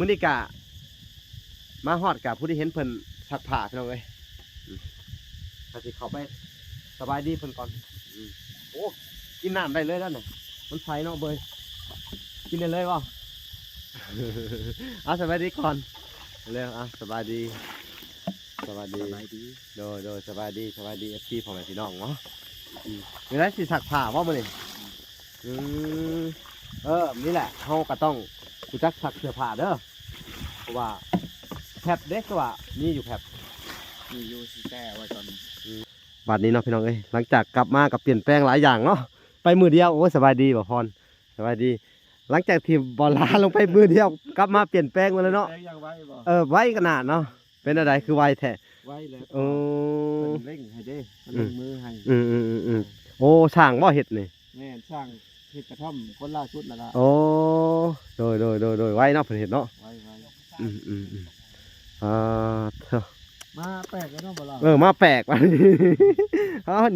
มื้อนี้กะมาฮอดกับผู้ที่เห็นเพิ่นซักผ้าพี่น้องเอ้ยก็สิเข้าไปสบายดีเพิ่นก่อนโอ้กินน้ำได้เลยแล้วน่ะมันใสเนาะเบยกินได้เลยบ่ สบายดีก่อนเร็วสบายดีโดยสบายดีFC พ่อแม่พี่น้องเนาะมีอะไรสิซักผ้าบ่มื้อนี้นี่แหละเฮาก็ต้องรู้จักซักเสื้อผ้าเด้อเพราะว่าแผบเด็กก็ว่ามีอยู่แผบมีอยู่สิแก้ไว้ก่อนบัดนี้เนาะพี่น้องเอ้ยหลังจากกลับมากับเปลี่ยนแปลงหลายอย่างเนาะไปมือเดียวโอ้สบายดีบ่พรสบายดีหลังจากที่บอลลาลงไปมือเดียวกลับมาเปลี่ยนแปลงมาแล้วเนาะไว้ขนาดเนาะเป็นอะไรคือไวแท้ไว้แล้วเร่งให้เด้ลงมือให้โอ้ช่างบ่เฮ็ดนี่แม่ช่างเฮ็ดกระท่อมคนล่าสุดแล้วล่ะโอ้โดยไว้เนาะเพิ่นเฮ็ดเนาะไว้มาแปลกแล้วเนาะบ่ล่ะมาแปลกว่ะ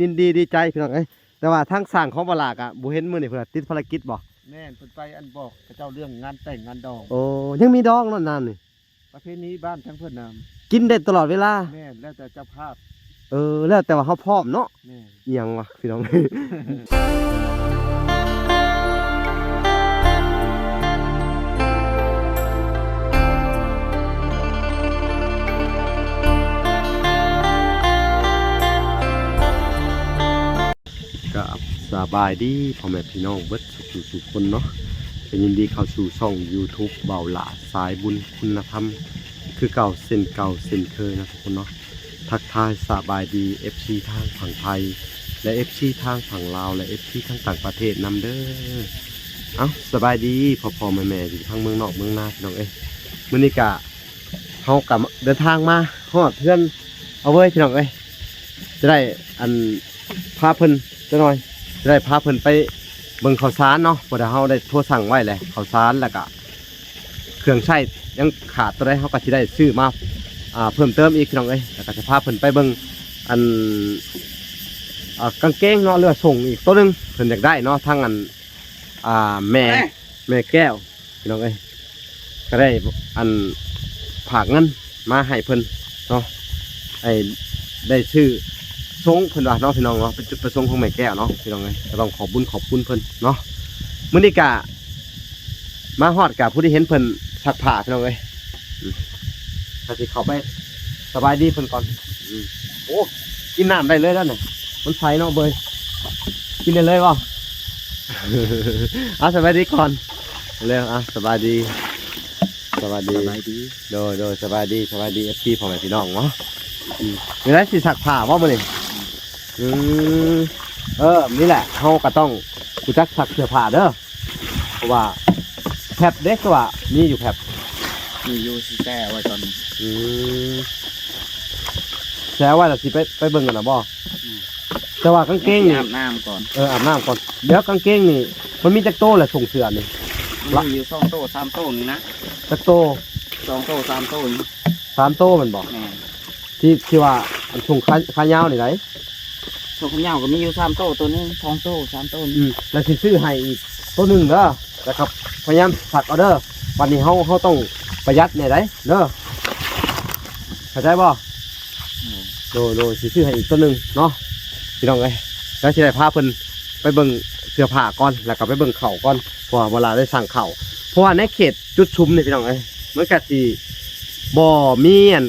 ยินดีใจพี่น้องเอ้ยแต่ว่าทางสร้างของบ่ลากอ่ะบ่เห็นมื้อนี้เพิ่นติดภารกิจบ่แม่นเพิ่นไปอันบอกเจ้าเรื่องงานแต่งงานดองโอ้ยังมีดองนั่นนั่นนี่ประเพณีบ้านทั้งเพิ่นน่ะกินได้ตลอดเวลาแม่นแล้วแต่เจ้าภาพแล้วแต่ว่าเฮาพร้อมเนาะแม่นอีหยังวะพี่น้องกับสบายดีพ่อแม่พี่น้องเบิดสุขคนเนาะเป็นยินดีเข้าสู่ช่อง YouTube เบาหลาสายบุญคุณธรรมคือเก่าเส้นเคยนะทุกคนเนาะทักทายสบายดี FC ทางฝั่งไทยและ FC ทางฝั่งลาวและ FC ทางต่างประเทศนำเด้อสบายดีพ่อแม่อยู่ทางเมืองนอกเมืองนาพี่น้องเอ้ยมื้อนี้กะเฮากลับเดินทางมาฮอดเพื่อนเอาเว้ยพี่น้องเอ้ยจะได้อันพาเพิ่นจะหน่อยจะได้พาเพิ่นไปเบิ่งข้าวสารเนาะเพราะเฮาได้โทรสั่งไว้แหละข้าวสารแล้วก็เครื่องใช้ยังขาดตัวใดเฮาก็สิได้ซื้อมาเพิ่มเติมอีกพี่น้องเอ้ยแล้วก็จะพาเพิ่นไปเบิ่งอันกางเกงเนาะเรือส่งอีกตัวนึงเพิ่นอยากได้เนาะทั้งอันแม่แก้วพี่น้องเอ้ยก็ได้อันฝากเงินมาให้เพิ่นเนาะได้ชื่อทรงเพิ่นว่าเนาะพี่น้องเนาะเป็นจุดประสงค์ของแม่แก้วเนาะพี่น้องเอ้ยก็ต้องขอบคุณเพิ่นเนาะมื้อนี้กะมาฮอดกับผู้ที่เห็นเพิ่นซักผ้าพี่น้องเอ้ยก็สิเข้าไปสบายดีเพิ่นก่อนโอ้กินน้ำได้เลยแล้วน่ะมันใสเนาะเบยกินได้เลยบ่ สบายดีก่อนเร็วสบายดีโดยสบายดี FC พ่อแม่พี่น้องเนาะมีอะไรสิซักผ้าบ่มื้อนี้นี่แหละเฮาก็ต้องรู้จักซักเสื้อผ้าเด้อเพราะว่าแผบเด็กก็ว่ามีอยู่แผบมีอยู่สิแก้ไว้ก่อนแซ่ว่าสิไปเบิ่งกันนะบ่แต่ว่ากางเกงนี่อาบน้ำก่อนอาบน้ำก่อนเดี๋ยวกางเกงนี่มันมีจักโตแหละส่งเสื้อนี่มันอยู่2โต3โตนี่นะจักโต2โต3โตนี่3โตมันบ่ที่ว่าอันส่งขายาวนี่ไหนส่งขายาวก็มีอยู่3โตตัวนึง2โต3โตนี่แล้วสิซื้อให้อีกตัวนึงเด้อนะครับพยายามสักเอาเด้อวันนี้เฮาต้องประหยัดเนี่ยได้เด้อเข้าใจบ่โดสิซื้อให้อีกตัวนึงเนาะพี่น้องเอ้ยแล้วสิได้พาเพิ่นไปเบิ่งเสื้อผ้าก่อนแล้วก็ไปเบิ่งเข่าก่อนเพราะว่าเวลาได้สั่งเข่าเพราะว่าในเขตจุดชุมนี่พี่น้องเอ้ยมันก็สิบ่มีอัน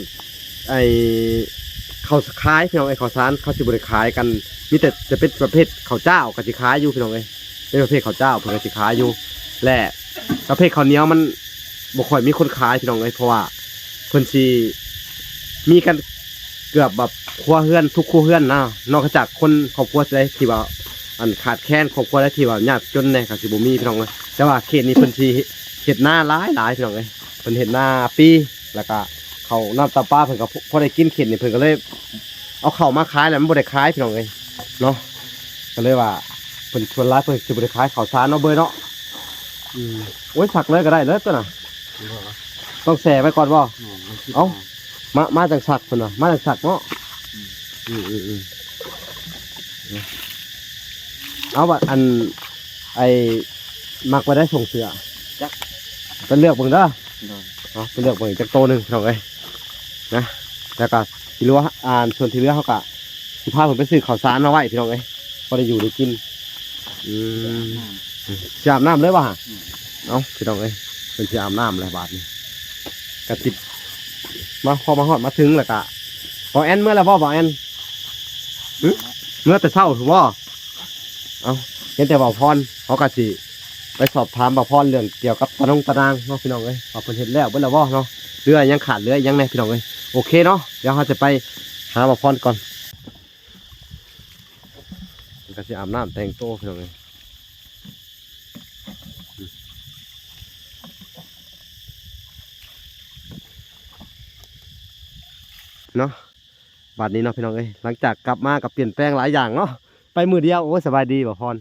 ข้าวขายพี่น้องข้าวสารเขาสิบ่ได้ขายกันมีแต่จะเป็นประเภทข้าวเจ้าก็สิขายอยู่พี่น้องเอ้ยเป็นประเภทข้าวเจ้าเพิ่นก็สิขายอยู่และประเภทข้าวเหนียวมันบ่ค่อยมีคนขายพี่น้องเอ้ยเพราะว่าเพิ่นสิมีกันเกือบแบบครัวเฮือนทุกครัวเฮือนนะนอกจากคนครอบครัวได้ที่ว่าอันขาดแคลนครอบครัวได้ที่ว่ายากจนเนี่ยก็สิบ่มีพี่น้องเอ้ยแต่ว่าเขตนี้เพิ่นสิเฮ็ดนาหลายพี่น้องเอ้ยเพิ่นเฮ็ดนาปีแล้วก็เขาน้ำตาปลาเพิ่นก็พอได้กินเข็ดนี่เพิ่นก็เลยเอาเข้ามาขายแล้วมันบ่ได้ขายพี่น้องเอ้ยเนาะก็เลยว่าเพิ่นชวนร้ายเพิ่นสิบ่ได้ขายข้าวสารเนาะเบยเนาะโอ้ยสักเลยก็ได้เลยตัวน่ะต้องแช่ไว้ก่อนบ่เอามาจังสักเพิ่นน่ะมาจังสักเนาะเอาว่าอันมักไว้ได้ส่งเสื้อจักเป็นเลือกเบิ่งเด้อ เนาะไปเลือกเบิ่งจักโตหนึงพี่น้องเอ้ยนะแล้วก็ที่เหลือส่วนที่เหลือเฮาก็สิพาเพิ่นไปซื้อข้าวสารมาไว้พี่น้องเอ้ยพอได้อยู่ได้กินสิอาบน้ำเลยว่ะเอ้าพี่น้องเอ้ยเพิ่นสิอาบน้ำเลยบาดนี้ก็สิมาพอมาฮอดมาถึงแล้วก็บ่แอนเมื่อแล้วบ่แอนเมื่อแต่เช้าถูกบ่เอ้าเห็นแต่บ่พรเขาก็สิไปสอบถามบ่พรเรื่องเกี่ยวกับตารางเนาะพี่น้องเอ้ยว่าเพิ่นเฮ็ดแล้วเบิดแล้วบ่เนาะเรือยังขาดเรือยังแน่พี่น้องเอ้ยโอเคเนาะเดี๋ยวเราจะไปหาบ่พรก่อนก็สิอาบน้ำแต่งตัวพี่น้องเอ้ยเนาะบัดนี้เนาะพี่น้องเอ้ยหลังจากกลับมากับเปลี่ยนแปลงหลายอย่างเนาะไปมือเดียวโอ้สบายดีบ่พร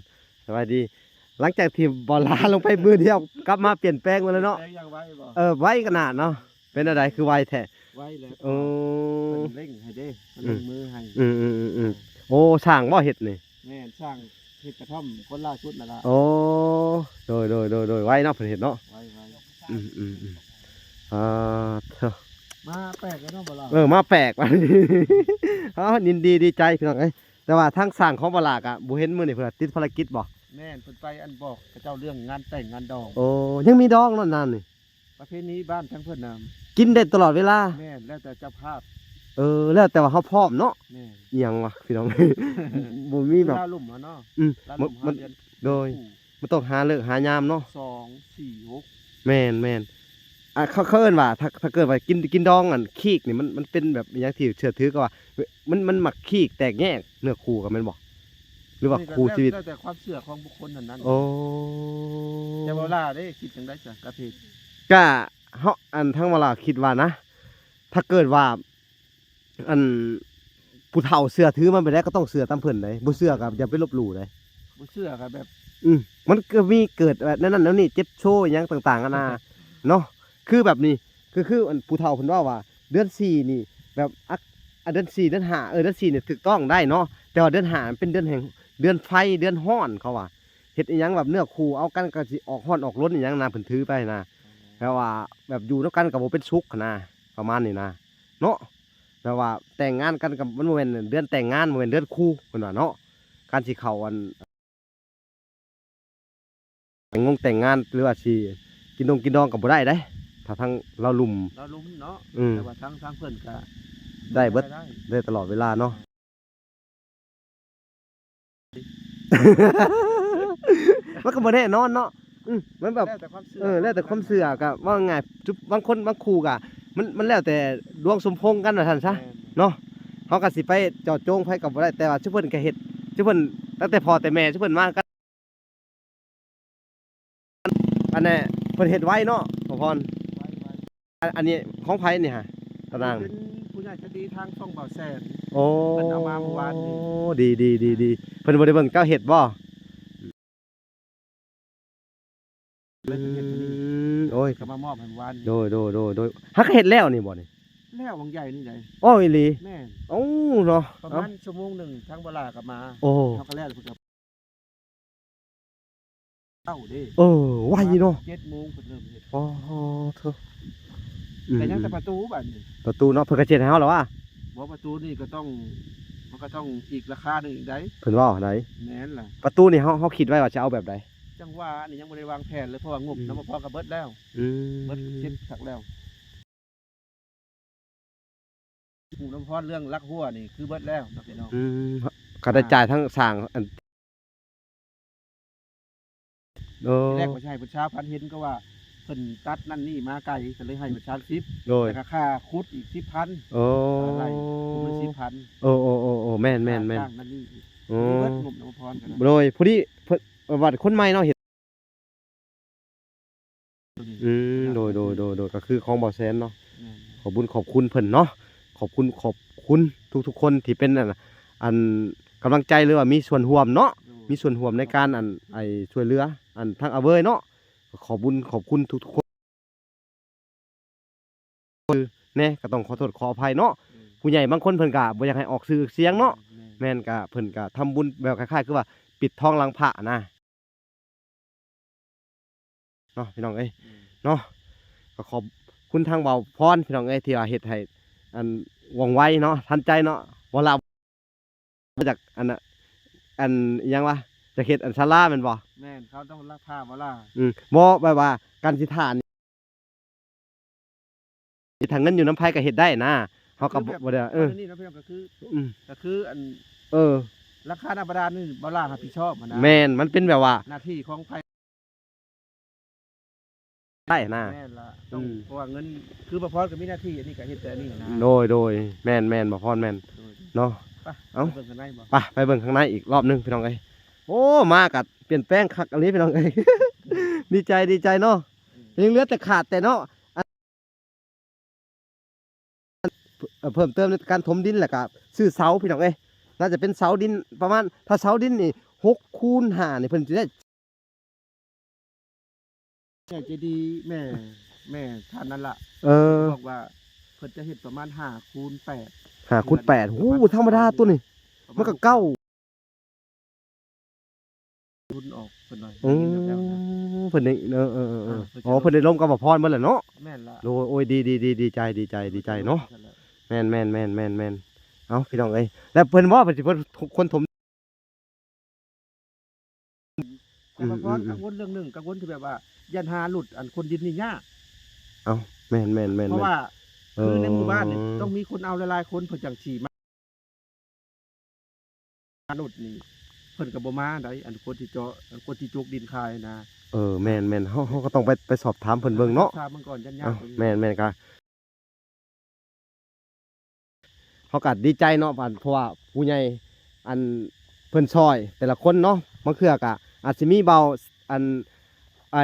สบายดีหลังจากที่บอลลาลงไปมือเดียวกลับมาเปลี่ยนแปลงมาแล้วเนาะไวขนาดเนาะเป็นอะไรคือไวแท้ไว้แล้ว โอ้ เร่งให้เด้มันเร่งมือให้ โอ้ช่างบ่เฮ็ดนี่ แม่นสร้างเฮ็ดกระท่อมคนล่าสุดนั่นล่ะ โอ้โดยไวเนาะเพิ่นเฮ็ดเนาะไว้อ่าเถอะ มาแปลกแล้วเนาะบ่ล่ะ มาแปลกว่ะ ยินดีใจพี่น้องเอ้ยแต่ว่าทางสร้างของบ่ลากอ่ะบ่เห็นมื้อนี่เพิ่นติดภารกิจบ่ แม่นเพิ่นไปอันบอกกับเจ้าเรื่องงานแต่งงานดอง โอ้ยังมีดองเนาะนานนี่ ประเพณีบ้านทั้งเพิ่นน่ะ กินได้ตลอดเวลา แม่นแล้วแต่เจ้าภาพ แล้วแต่ว่าเฮาพร้อมเนาะ แม่น อิหยังวะพี่น้อง บ่มีแบบ ลาลุ่มเนาะ ลา มั ลุ่ น ม มัน 5เดือน โดยมันต้องหาเลิกหายามเนาะ 2 4 6แม่นเขาเอิ้นว่าถ้าเกิดว่ากินดองอันขี้นี่มันเป็นแบบอหย่างที่เชื่อถือก็ว่ามันมักขี้แตกแยกเนื้อคู่กันแม่นบ่หรือว่าคู่ชีวิต แล้วแต่ความเชื่อของบุคคลนั้น โอ้ ๆแต่บ่ล่ะเด้คิดจังได๋จ้ะกะเพศ ก็เฮาอันทั้งเวลาคิดว่านะ ถ้าเกิดว่าอันผู้เฒ่าเชื่อถือมันไปได้ก็ต้องเชื่อตามเพิ่นเลยบ่เชื่อก็อย่าไปลบหลู่เลย บ่เชื่อก็แบบ มันก็มีเกิดแบบนั้นแล้วนี่เจ็บโชว์อหยังต่างๆนานาเนาะคือแบบนี้คืออันผู้เฒ่าเพิ่นว่าเดือน4นี่แบบเดือน4เดือน5เดือน4นี่ถูกต้องได้เนาะแต่ว่าเดือน5มันเป็นเดือนแห่งเดือนไฟเดือนร้อนเขาว่าเฮ็ดอีหยังแบบเนื้อคู่เอากันก็สิออกร้อนออกร้นอีหยังนะเพิ่นถือไปนะแปลว่าแบบอยู่ด้วยกันก็บ่เป็นสุขนะประมาณนี้นะเนาะแปลว่าแต่งงานกันกับมันบ่แม่นเดือนแต่งงานบ่แม่นเดือนคู่เพิ่นว่าเนาะการสิเข้าแต่งงานหรือว่าสิกินดองก็บ่ได้เด้ถ้าทั้งเราลุ่ม เราลุ้มเนาะ อืม แต่ว่าทางเพิ่นก็ ได้เบิดได้ตลอดเวลาเนาะ มันก็บ่แน่นอนเนาะมันแบบ แล้วแต่ความเชื่อ แล้วแต่ความเชื่อก็ว่าไงจุบบางคนบางคู่ก็มันแล้วแต่ดวงสมพงษ์กันว่าซั่นซะเนาะเฮาก็สิไปเจาะจงไผก็บ่ได้แต่ว่าซุเพิ่นก็เฮ็ดซุเพิ่นตั้งแต่พ่อแต่แม่ซุเพิ่นมากันอันนี้เพิ่นเฮ็ดไว้เนาะพ่อพรอันนี้ของไผนี่ฮะตาราง เป็นผู้ใหญ่ใจะดีทางช่องเบาแสน โอ้ เพิ่นเอามาเมื่อวานนี้ ดีเพิ่นบ่ได้เบิ่งเจ้าเฮ็ดบ่ เลยเป็นเฮ็ดตัวนี้ โอ้ย ก็มามอบให้เมื่อวานนี้ โดยฮักเฮ็ดแล้วนี่บ่นี่ แล้ววังใหญ่นี่ได โอ้ยอีหลี แม่น โอ้เนาะ ประ เอ้า มาณชั่วโมงหนึงทางเวลาก็มา โอ้ เฮาก็แล้วเพิ่นก็เอ้าเด้ ไวเนาะ 7:00 นเพิ่นเริ่มเฮ็ด อ๋อเถอะ แต่ยังแต่ประตูบัดนี้ ประตูเนาะเพิ่นก็เช็ดให้เฮาแล้วว่า บ่ประตูนี่ก็ต้องมันก็ต้องอีกราคาหนึงอีกได้ เพิ่นว่าได แม่นล่ะ ประตูนี่เฮาคิดไว้ว่าจะเอาแบบใด จังว่าอันนี้ยังบ่ได้วางแผนเลยเพราะว่างบน้ำบ่พอก็เบิดแล้ว เบิดเช็ดสักแล้วหูน้ำพรเรื่องลักหัวนี่คือเบิดแล้วนะพี่น้อง ก็ได้จ่ายทั้งสร้างอันโอ้ ทีแรกบ่ใช่ประชาพันธ์เห็นก็ว่าเพิ่นตัดนั่นนี่มาไกลก็เลยให้ประชา10โดย แล้วก็ค่าขุดอีก 10,000 โอ้ อะไรคุมละ10,000 โอ้แม่น จ้างนั่นนี่ โอ้ มีเบิดงบน้ำพรกันนะ โดยผู้ที่เพิ่นวัดคนใหม่เนาะเฮ็ดโดยก็คือของบ่อแซนเนาะ ขอบคุณเพิ่นเนาะขอบคุณทุกคนที่เป็นอันกำลังใจหรือว่ามีส่วนร่วมเนาะมีส่วนร่วมในการช่วยเหลือทางอาเวยเนาะขอบคุณทุกๆคนแน่ก็ต้องขอโทษขออภัยเนาะผู้ใหญ่บางคนเพิ่นก็บ่อยากให้ออกสื่อเสียงเนาะแม่นก็เพิ่นก็ทำบุญแบบคล้ายๆคือว่าปิดทองหลังพระนะเนาะพี่น้องเอ้ยเนาะก็ คุณทางเบาพรพี่น้องเอ้ยที่ว่าเฮ็ดให้อันว่องไวเนาะทันใจเนาะบ่ลามาจากอันน่ะอันอิหยังวะจะเฮ็ดอันศาลาแม่นบ่ แม่นเขาต้องรักท่าบ่ล่ะ บ่แบบว่าการสิทานนี่ถ้าเงินอยู่น้ำไผก็เฮ็ดได้นะเฮาก็บ่ได้นี่นะพี่น้องก็คือ อืม ก็คืออัน เออ ราคาหน้าบาดาลนี่บ่ล่ะรับผิดชอบอะนะ แม่นมันเป็นแบบว่า หน้าที่ของไผ ได้นะ แม่นละต้อง อืม เพราะว่าเงินคือบ่พอก็มีหน้าที่อันนี้ก็เฮ็ดแต่อันนี้นะ โดยแม่นบ่พรแม่น โดย เนาะ ไป เอ้า เบิ่งกันได้บ่ ไปเบิ่งข้างในอีกรอบหนึงพี่น้องเอ้ยโอ้มากัดเปลี่ยนแปลงคักอันนี้พี่น้องเอ้ย ดีใจเนาะยังเหลือแต่ขาดแต่เนาะเพิ่มเติมในการถมดินแหละครับซื้อเสาพี่น้องเอ้ยน่าจะเป็นเสาดินประมาณถ้าเสาดินนี่6 คูณ 5นี่เพิ่นสิได้ แม่ใจดีแม่ท่านนั่นล่ะ บอกว่าเพิ่นจะเฮ็ดประมาณ5คูณ8 5 คูณ 8โอ้โหธรรมดาตัวนี้มันก็เก้า ทุนออกเพิ่นหน่อย อื แล้วนะ มเพิ่นได้อ๋อเพิ่นได้ร่วมกับบ่พรเบิดแหละเนาะ แม่นละ โอ้ยดีใจเนาะแม่นเอ้าพี่น้องเอ้ยแล้วเพิ่นว่าเพิ่นสิเพิ่นคนถม แต่ว่าพรกังวลเรื่องหนึงกังวลที่แบบว่ายันหาหลุดอันคนดินนี่ยาก แม่น เพราะว่า เอ คือในหมู่บ้านนี่ต้องมีคนเอาหลายๆคนเพิ่นจังสิมาหลุดนี่เพิ่นก็บ่มาได้อันคนที่เจาะอันคนที่จกดินคายนะ แม่นเฮาก็ต้องไปสอบถามเพิ่นเบิ่งเนาะ ทราบมันก่อนยันยา เอ้าก แม่นก็เฮาก็ดีใจเนาะเพราะว่าผู้ใหญ่อันเพิ่นช่วยแต่ละคนเนาะบางเทื่อก็อาจสิมีเบาอันไอ้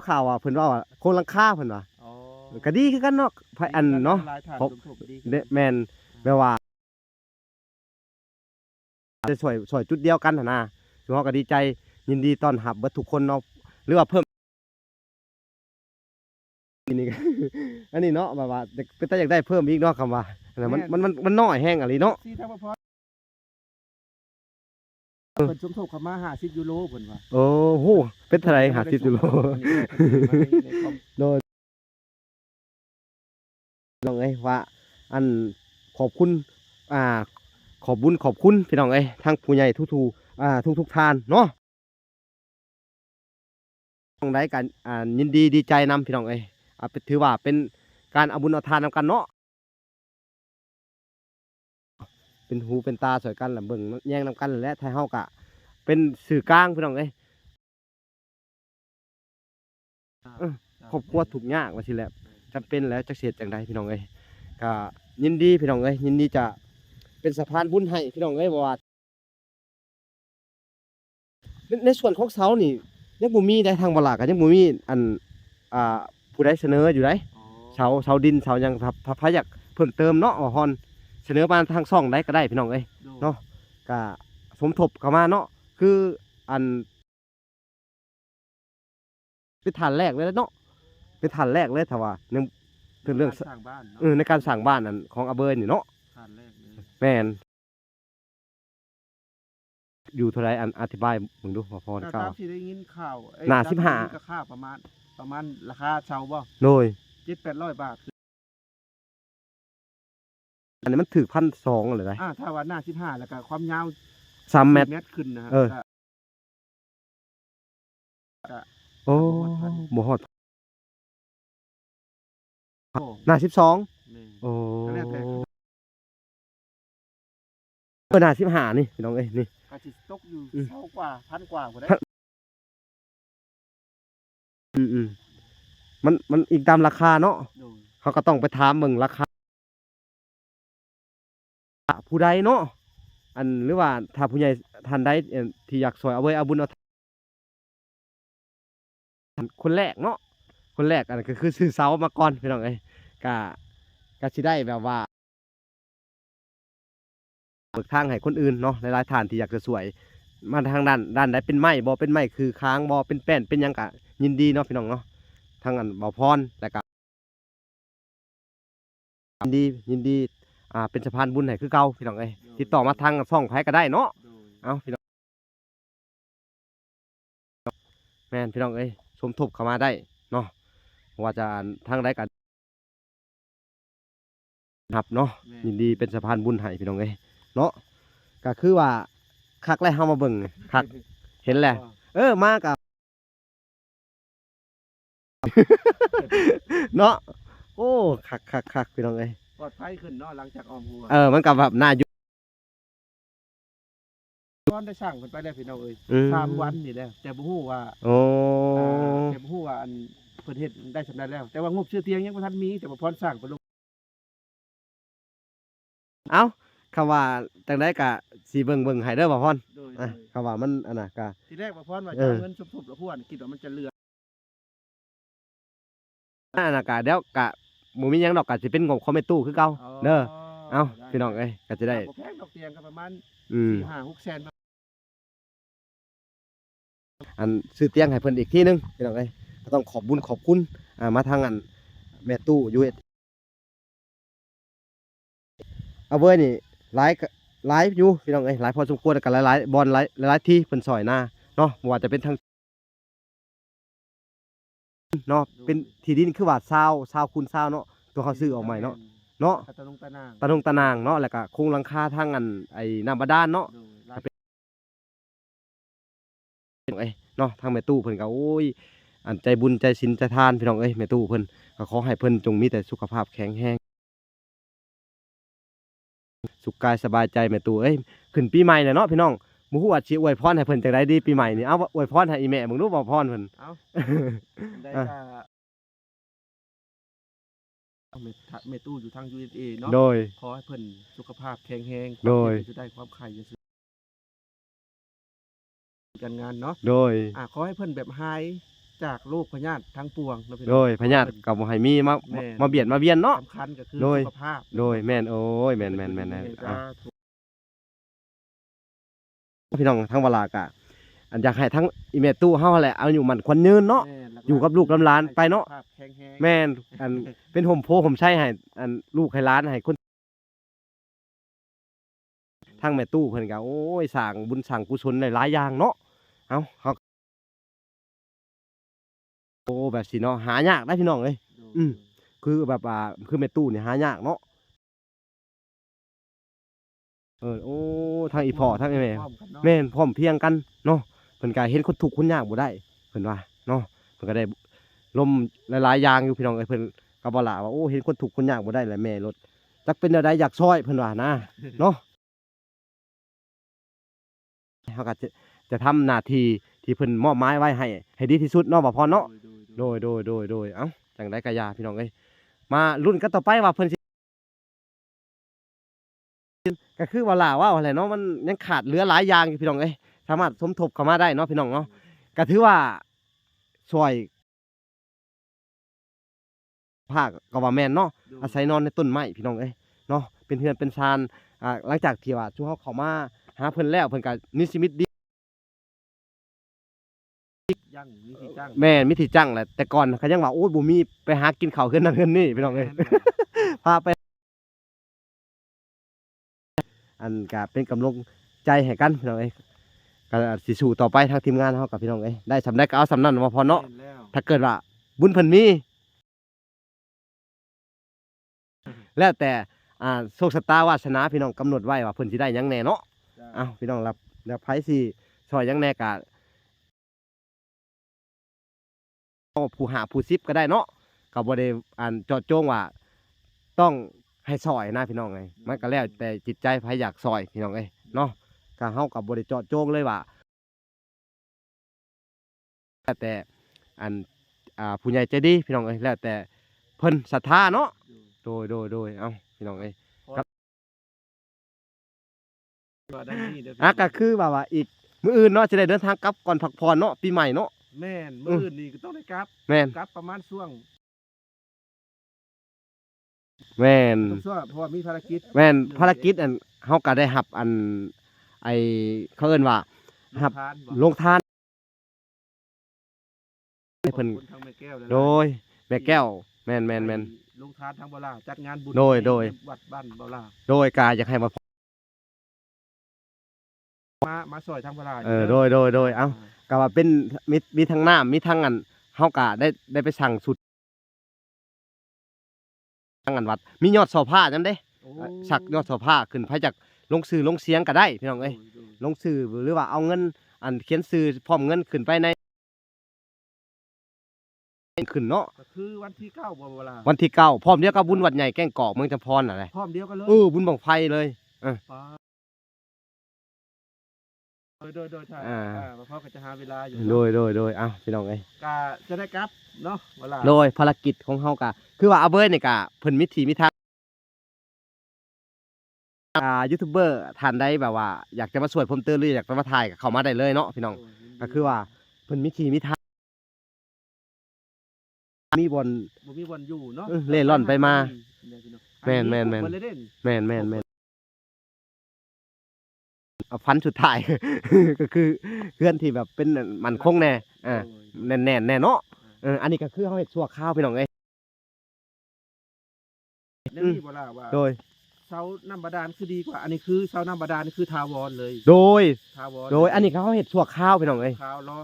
ข่าวว่าเพิ่นว่าโครงหลังคาเพิ่นว่า อ๋อ ก็ดีคือกันเนาะไผอันเนาะ หลายทาง เพราะ สมทบดี แม่นแปลว่าจะช่วยจุดเดียวกันหั่นนะซึ่งเฮาก็ดีใจยินดีต้อนรับเบิดทุกคนเนาะหรือว่าเพิ่มนี่ก็ อันนี้เนาะแบบว่าแต่อยากได้เพิ่มอีกเนาะคำว่าอันนั้นมันน้อยแฮงอะลีเนาะ ที่ทางบ่พอเพิ่นสมทบเข้ามา50ยูโรเพิ่นว่า โอ้โหเป็นเท่าไหร่50ยูโร โดยน้องเอ้ยว่าอันขอบคุณขอบบุญขอบคุณพี่น้องเอ้ยทั้งผู้ใหญ่ทุกท่านเนาะตรงใดกันยินดีดีใจนำพี่น้องเอ้ยถือว่าเป็นการเอาบุญเอาทานนำกันเนาะเป็นหูเป็นตาสวยกันแหละเบิ่งแย่งนำกันและไทยเฮากะเป็นสื่อกลางพี่น้องเอ้ยครอบครัวถูกข์ยากว่าสิแหละจำเป็นแล้วจักเสียจังใดพี่น้องเอ้ยก็ยินดีพี่น้องเอ้ยยินดีจะเป็นสะพานบุญให้พี่น้องเอ้ยบ่ว่าในส่วนของเสานี่ยังบ่มีได้ทางบ่ล่ะก็ยังบ่มีอันผู้ใดเสนออยู่ได้เสาดินเสาหยังถ้าพอยากเพิ่มเติมเนาะฮอนเสนอมาทางช่องได้ก็ได้พี่น้องเอ้ยเนาะก็สมทบเข้ามาเนาะคืออันเป็นฐานแรกเลยเนาะเป็นฐานแรกเลยถ้าว่าถึงเรื่อง สร้างบ้านเนาะ ในการสร้างบ้านนั่นของอาเบิร์นนี่เนาะ ฐานแรกเลย แม่นอยู่เท่าไรอันอธิบายมึงดูพอ ตา เก้าม ที่ได้ยินข่าว หน้า ตมที่ได้ยิน 15 ก็ค่าประมาณราคาเช่าบ่ โดย 700-800 บาท อันนี้มันถือ1,200เลยได้ ถ้าว่าหน้า15แล้วก็ความยาว3 เมตร 4 เมตรขึ้นนะฮะ โอ้บ่ฮอด โอ้ หน้า12 นี่ โอ้ ก็แล้วแต่ หน้า15นี่พี่น้องเอ้ยนี่ ก็สิตกอยู่เท่ากว่า1,000 กว่าบ่ได้ อืมมันอีกตามราคาเนาะ โดย เขาก็ต้องไปถามเบิ่งราคาผู้ใดเนาะอันหรือว่าถ้าผู้ใหญ่ท่านใดที่อยากซอยเอาไว้เอาบุญเอาคนแรกเนาะคนแรกอันก็คือซื้อเสามาก่อนพี่น้องเอ้ยก็สิได้แบบว่าเบิกทางให้คนอื่นเนาะหลายๆท่านที่อยากจะสวยมาทางด้านใดเป็นไม้บ่เป็นไม้คือค้างบ่เป็นแป้นเป็นหยังก็ยินดีเนาะพี่น้องเนาะทางอันเบาพรแล้วก็ยินดีเป็นสะพานบุญให้คือเก่าพี่น้องเอ้ยติดต่อมาทางช่องไผก็ได้เนาะ โดย เอาพี่น้องแม่นพี่น้องเอ้ยสมทบเข้ามาได้ เนาะว่าจะทางใดกันครับเนาะยินดีเป็นสะพานบุญให้พี่น้องเอ้ยเนาะก็คือว่าคักแล้วเฮามาเบิ่งคักเห็นแหละมากับ เนาะโอ้คักพี่น้องเอ้ย ปลอดภัยขึ้นเนาะหลังจากออมหัว มันก็แบบน่าอยู่ ตอนได้สร้างเพิ่นไปแล้วพี่น้องเอ้ย อืม 3 วันนี่แหละแต่บ่ฮู้ว่า โอ้ แต่บ่ฮู้ว่าอันเพิ่นเฮ็ดได้สำเร็จแล้ว แต่ว่างบชื่อเตียงยังบ่ทันมีแต่ว่าพรสร้างเพิ่นลง เอ้าคำว่าจังได๋ก็สิเบิ่งให้เด้อบ่พร โดย คำว่ามันอันน่ะก็ ทีแรกบ่พรว่าจะเอาเงินสมทบแล้วพวคิดว่ามันจะเหลือ อันน่ะก็เดี๋ยวก็บ่มีหยังดอกก็สิเป็นงบของแม่ตู้คือเก่าเด้อเอ้าพี่น้องเอ้ยก็จะได้ บ่แพงดอกเตียงก็ประมาณ อืม 4-5-6แสน อันซื้อเตียงให้เพิ่นอีกทีนึงพี่น้องเอ้ยก็ต้องขอบคุณมาทางอันแม่ตู้อยู่เอาเว้ยนี่หลายอยู่พี่น้องเอ้ยหลายพอสมควรกันหลายบอลหลายที่เพิ่นซอยหน้าเนาะบ่ว่าจะเป็นทางเนาะเป็นที่ดินคือว่า20คูณ20เนาะตัวเขาซื้อออกใหม่เนาะเนาะ ตะลงตะนาง ตะนางเนาะแล้วก็โครงหลังคาทางอันไอ้น้ำบาดาลเนาะ โดยหลาย เอ้ยเนาะทางแม่ตู้เพิ่นก็โอ้ยอันใจบุญใจศีลใจทานพี่น้องเอ้ยแม่ตู้เพิ่นก็ขอให้เพิ่นจงมีแต่สุขภาพแข็งแรงสุขกายสบายใจแม่ตู้เอ้ยขึ้นปีใหม่แล้วเนาะพี่น้องบ่ฮู้ว่าสิอวยพรให้เพิ่นจังไดดีปีใหม่นี่เอาอวยพรให้อีแม่มึงดูบ่พรเพิ่น เอ้าได้ อ่ะ ก็เมตู้อยู่ทาง USA เนาะ โดย ขอให้เพิ่นสุขภาพแข็งแรง โดย จะได้ความไข่จะการงานเนาะ โดย ขอให้เพิ่นแบบหายจากโรคพยาธิทั้งปวงเนาะพี่น้อง โดยพญาติก็บ่ให้มีมาเบียดมาเบียนเนาะ สำคัญก็คือ โดย สุขภาพ โดยแม่นโอ้ยแม่นอ่ะพี่น้องทั้งเวลากะอันอยากให้ทั้งอีแม่ตู้เฮาแหละเอาอยู่มันควรยืนเนาะ แม่นหๆ อยู่กับลูกกับหลานไปเนาะ สุขภพแข็งแรง แม่นอันเป็นห่มโพห่มไส้ให้อันลูกให้หล้านให้คนทางแม่ตู้เพิ่นก็โอ้ยสร้างบุญสร้างกุศลหลายๆอย่างเนาะเอ้าเฮาโอ้แบบสิเนาะหายากได้พี่น้องเอ้ย อืม คือแบบว่าคือแม่ตู้นี่หายากเนาะโอ้ทางอีพ่อทางอีแม่ พร้อกันเนาะ แม่นพร้อมเพรียงกันเนาะเพิ่นก็เห็นคนทุกข์คนยากบ่ได้เพิ่นว่าเนาะเพิ่นก็ได้ลมหลายๆอย่างอยู่พี่น้องเอ้ยเพิ่นก็บ่ล่ะว่าโอ้เห็นคนทุกข์คนยากบ่ได้แหละแม่รถจักเป็นแนวใดอยากช่วยเพิ่นว่านะเนาะเฮาก็จะทำหน้าที่ที่เพิ่นมอบหมายไว้ให้ดีที่สุดเนาะบ่พรเนาะโดยเอ้าจังได๋ก็อย่าพี่น้องเอ้ยมาลุ้นกันต่อไปว่าเพิ่นสิก็คือว่าล่ะว่าอะไรเนาะมันยังขาดเหลือหลายอย่างอยู่พี่น้องเอ้ยสามารถสมทบเข้ามาได้เนาะพี่น้องเนาะก็ถือว่าช่วยภาคก็ว่าแม่นเนาะอาศัยนอนในต้นไม้พี่น้องเอ้ยเนาะเป็นเฮือนเป็นชานหลังจากที่ว่าชูเฮาเข้ามาหาเพิ่นแล้วเพิ่นก็นิสิมิตดี ยั่งมีที่จ้าง แม่นมีที่จังแหละแต่ก่อนเขายังว่าโอ้ยบ่มีไปหากินข้าวเฮือนนั่นเฮือนนี่พี่น้องเอ้ย พาไปอันก็เป็นกำลังใจให้กันพี่น้องเอ้ยก็สิสู้ต่อไปทางทีมงานเฮากับพี่น้องเอ้ยได้สำได้ก็เอาสำนั้นมาพอเนาะ แม่แล้ว ถ้าเกิดว่าบุญเพิ่นมีแล้วแต่โชคชะตาวาสนาพี่น้องกำหนดไว้ว่าเพิ่นสิได้หยังแน่เนาะ จ้ะ เอ้าพี่น้องรับแล้วไผสิช่วยหยังแน่ก็ผู้หาผู้ซิบก็ได้เนาะก็บ่ได้เจาะจงว่าต้องให้ซอยนะพี่น้องเอ้ยมันก็แล้วแต่จิตใจไผอยากซอยพี่น้องเอ้ยเนาะก็เฮาก็บ่ได้เจาะจงเลยว่าแล้วแต่ผู้ใหญ่ใจดีพี่น้องเอ้ยแล้วแต่เพิ่นศรัทธาเนาะโดยเอ้าพี่น้องเอ้ย ว่าได้นี่เด้อพี่ ก็คือว่าอีกมื้ออื่นเนาะสิได้เดินทางกลับก่อนพักผ่อนเนาะปีใหม่เนาะ แม่นมื้ออื่นนี่ก็ต้องได้กลับ แม่น กลับประมาณช่วง แม่น เพราะว่ามีภารกิจ แม่นภารกิจเฮาก็ได้รับไอ้เขาเอิ้นว่า ครับ ทานบ่ ลงทานให้เพิ่น ขอบคุณทางแม่แก้วหลายๆ โดยแม่แก้วแม่น ไปลงทานทางบ่ล่าจัดงานบุญ โดย วัดบ้านบ่ล่า โดยกาอยากให้มา มาซอยทางบ่ล่า โดยเอ้าก็ว่าเป็นมีทั้งน้ำมีทั้ง เฮาก็ได้ไปสั่งสุดทางอันวัดมียอดเสาผ้านำเด้ โอ้ สักยอดเสาผ้าขึ้นไปจากลงชื่อลงเสียงก็ได้พี่น้องเอ้ย โดย ลงชื่อหรือว่าเอาเงินอันเขียนชื่อพร้อมเงินขึ้นไปในขึ้นเนาะ ก็คือวันที่9บ่เวลา วันที่เก้าพร้อมเดียวกับบุญวัดใหญ่แก้งกอกเมืองจำพรน่ะแหละ พร้อมเดียวกันเลย บุญบังไฟเลย ฟ้าโดยใช่ อ่า พ่อก็จะหาเวลาอยู่ โดยพี่น้องเอ้ย ก็จะได้กลับเนาะเวลา โดยภารกิจของเฮาก็คือว่าอาเบิร์ดนี่ก็เพิ่นมิถีมิทางยูทูบเบอร์ท่านใดแบบว่าอยากจะมาช่วยเพิ่มเติมหรืออยากจะมาถ่ายก็เข้ามาได้เลยเนาะพี่น้องก็คือว่าเพิ่นมิถีมิทางมีบน บ่มีวันอยู่เนาะ เล่ร่อนไปมา แม่น แม่น บ่เลยเด่น แม่นเอาฟันสุดท้าย ก็คือเพื่อนที่แบบเป็นมันคงแน่แน่นแน่เนาะอันนี้ก็คือเฮาเฮ็ดชั่วคราวพี่น้องเอ้ย เรื่องนี้บ่ล่ะว่า โดย เสาน้ำบาดาลคือดีกว่า อันนี้คือเสาน้ำบาดาลนี่คือทาวรเลย โดย ทาวร อันนี้เขาเฮ็ดชั่วคราวพี่น้องเอ้ย ข่าวรอ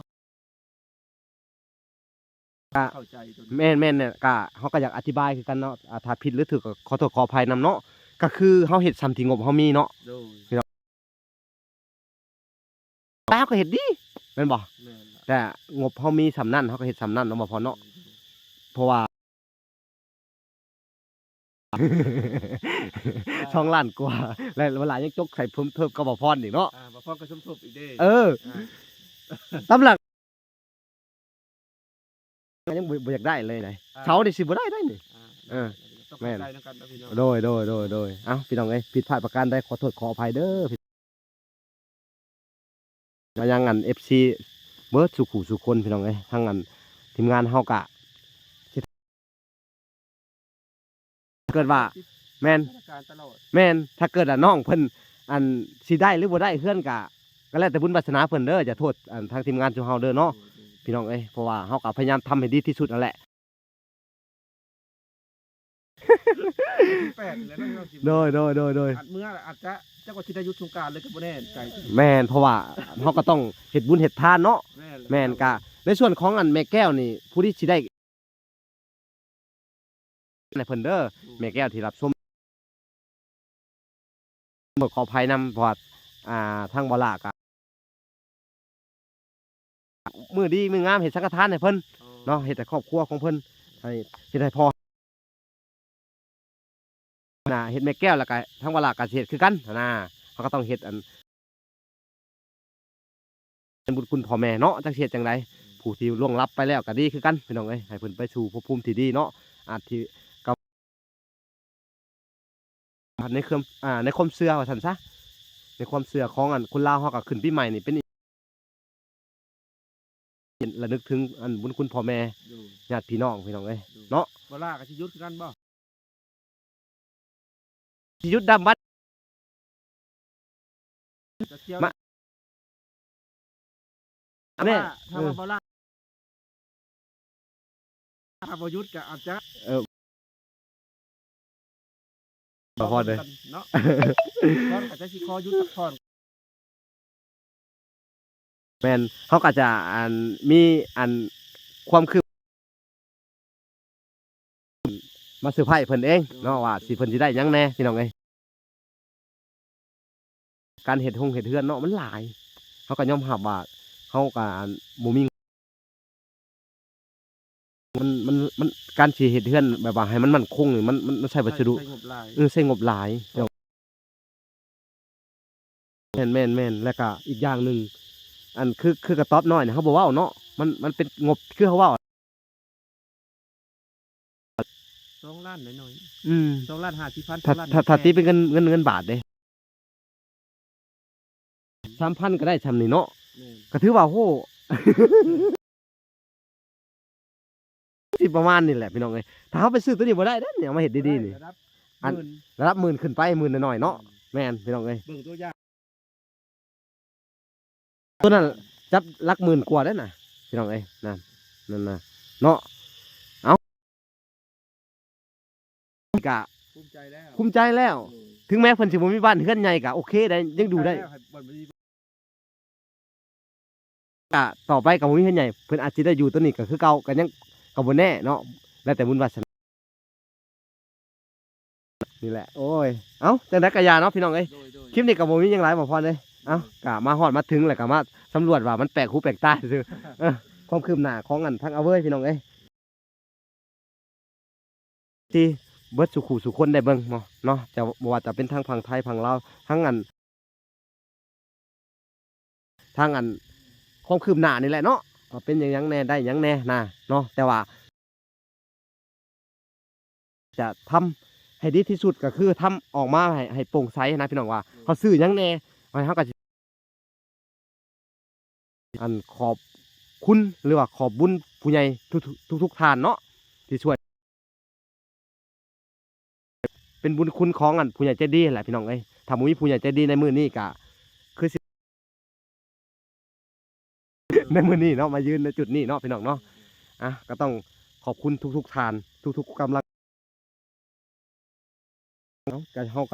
อ่ะ เข้าใจตัว แม่นเนี่ยก็เฮาก็อยากอธิบายคือกันเนาะถ้าผิดหรือถูกก็ขอโทษขออภัยนำเนาะก็คือเฮาเฮ็ดซ้ำที่งบเฮามีเนาะ โดย แล้วก็เฮ็ดดีแม่นบ่ แม่นล่ะ แต่งบเฮามีสำนั้นเฮาก็เฮ็ดสำนั้นเนาะบ่พอเนาะเพราะว่า ช่องล้านกว่าแล้วเวลายังจกใส่เพิ่มก็บ่พรอีกเนาะ บ่พอก็สมทบอีกเด้ เออ า ตำหลักยังบ่อยากได้เลยไหนเสานี่สิบ่ได้นี่ เออ ต้อง แม่ เข้าน ใจนำกันนะพี่น้อง โดยเอ้าพี่น้องเอ้ยผิดพลาดประการใดขอโทษขออภัยเด้อมายังอัน FC เบิดสุขุสุคนพี่น้องเอ้ยทั้งอันทีมงานเฮากะถ้าเกิดว่าแม่น การตลอด ถ้าเกิดน้องเพิ่นอันสิได้หรือบ่ได้เฮือนกะก็แล้วแต่บุญวาสนาเพิ่นเด้ออย่าโทษอันทางทีมงานของเฮาเด้อเนาะพี่น้องเอ้ยเพราะว่าเฮาก็พยายามทำให้ดีที่สุดนั่นแหละ แปดแล้วนะพี่น้องสิ โดย อาจเมื่ออาจจะเจ้าก็สิได้หยุดสงกรานต์เลยก็บ่แน่ใจ แม่นเพราะว่าเฮาก็ต้องเฮ็ดบุญเฮ็ดทานเนาะ แม่นกะในส่วนของอันแม่แก้วนี่ผู้ที่สิได้ในเพิ่นเด้อแม่แก้วที่รับชมขออภัยนำเพราะว่าทางบ่ลากะมือดีมืองามเฮ็ดสังฆทานให้เพิ่นเนาะเฮ็ดให้ครอบครัวของเพิ่นให้เฮ็ดให้พ่อเฮ็ดแม่แก้วแล้วก็ทางบ่ลากะสิเฮ็ดคือกันนะเขาก็ต้องเฮ็ดอันเป็นบุญคุณพ่อแม่เนาะจักสิเฮ็ดจังไดผู้ที่ล่วงลับไปแล้วก็ดีคือกันพี่น้องเอ้ยให้เพิ่นไปสู่ภพภูมิที่ดีเนาะอาจที่กับในเครื่องในความเชื่อว่าซั่นซะในความเชื่อของอันคนลาวเฮาก็ขึ้นปีใหม่นี่เป็นระลึกถึงอันบุญคุณพ่อแม่ญาติพี่น้องเอ้ยเนาะ บ่ล่าก็สิหยุดคือกันบ่ สิหยุดดำบัด จะเที่ยว มา ถ้า แม่ ว่าถ้าว่าบ่ล่าถ้าบ่หยุดก็อาจจะ บ่พอเลย เนาะพออาจจะสิขอหยุดสักพอน แม่นเฮาก็จะอันมีอันความคืบมาเซอร์ไพรส์เพิ่นเองเนาะว่าสิเพิ่นสิได้หยังแหน่พี่น้องเอ้ยการเฮ็ดเฮ็ดเฮือนเนาะมันหลายเฮาก็ยอมรับว่าเฮาก็อันบ่มีมันการสิเฮ็ดเฮือนแบบว่าให้มันมั่นคงนี่มันใช้วัสดุ ใช้งบหลาย ใช้งบหลายเนาะแม่นแล้วก็อีกอย่างหนึงอันคือกระต๊อบน้อยเนี่ยเฮาบ่เว้าเนาะมันเป็นงบคือเฮาเว้า 2 ล้านหน่อย อืม ๆ2 ล้าน50,000 ถ้า 2ล้าน ถ้าตีเป็นเงินบาทเด้3,000ก็ได้ซำนี่เนาะ แม่น ก็ถือว่าโห สิประมาณนี่แหละพี่น้องเอ้ยถ้าเฮาไปซื้อตัวนี้บ่ได้เด้อเนี่ยเอามาเฮ็ดดีๆนี่ ระดับ อัน หมื่น ระดับหมื่นขึ้นไปหมื่นน้อยๆเนาะแม่นพี่น้องเอ้ย เบิ่งตัวอย่าง ตัวนั้นจับหลักหมื่นกว่าเด้อน่ะพี่น้องเอ้ยนั่นน่ะเนาะเอาก็ ภูมิใจแล้ว ภูมิใจแล้ว ถึงแม้เพิ่นสิบ่มีบ้านเฮือนใหญ่ก็โอเคได้ยังดูได้ ให้บ่มี ต่อไปกับบ่มีเฮือนใหญ่เพิ่นอาจสิได้อยู่ตัวนี้ก็คือเก่าก็ยังก็บ่แน่เนาะแล้วแต่บุญวาสนานี่แหละโอ้ยเอ้าจังได๋ก็อย่าเนาะพี่น้องเอ้ย โดย คลิปนี้ก็บ่มีหยังหลายบ่พอเลยเอ้าก็มาฮอดมาถึงแล้วก็มาสำรวจว่ามันแปลกหูแปลกตาซื่อความคืบหน้าของอันทั้งเอาเว้ยพี่น้องเอ้ยที่เบิดสุขุสุคนได้เบิ่งเนาะจะบ่ว่าจะเป็นทางฝั่งไทยฝั่งลาวทั้งอันความคืบหน้านี่แหละเนาะว่าเป็นหยังแน่ได้หยังแน่นะเนาะแต่ว่าจะทำให้ดีที่สุดก็คือทำออกมาให้โปร่งใสนะพี่น้องว่าเขาซื้อหยังแน่ว่าเฮาก็สิอันขอบคุณหรือว่าขอบบุญผู้ใหญ่ทุกท่านเนาะที่ช่วยเป็นบุญคุณของอันผู้ใหญ่ใจดีแหละพี่น้องเอ้ยถ้าบ่มีผู้ใหญ่ใจดีในมื้อนี้ก็คือสิ ในมื้อนี้เนาะมายืนในจุดนี้เนาะพี่น้องเนาะก็ต้องขอบคุณทุกท่านทุกๆกำลังเนาะก็เฮาก็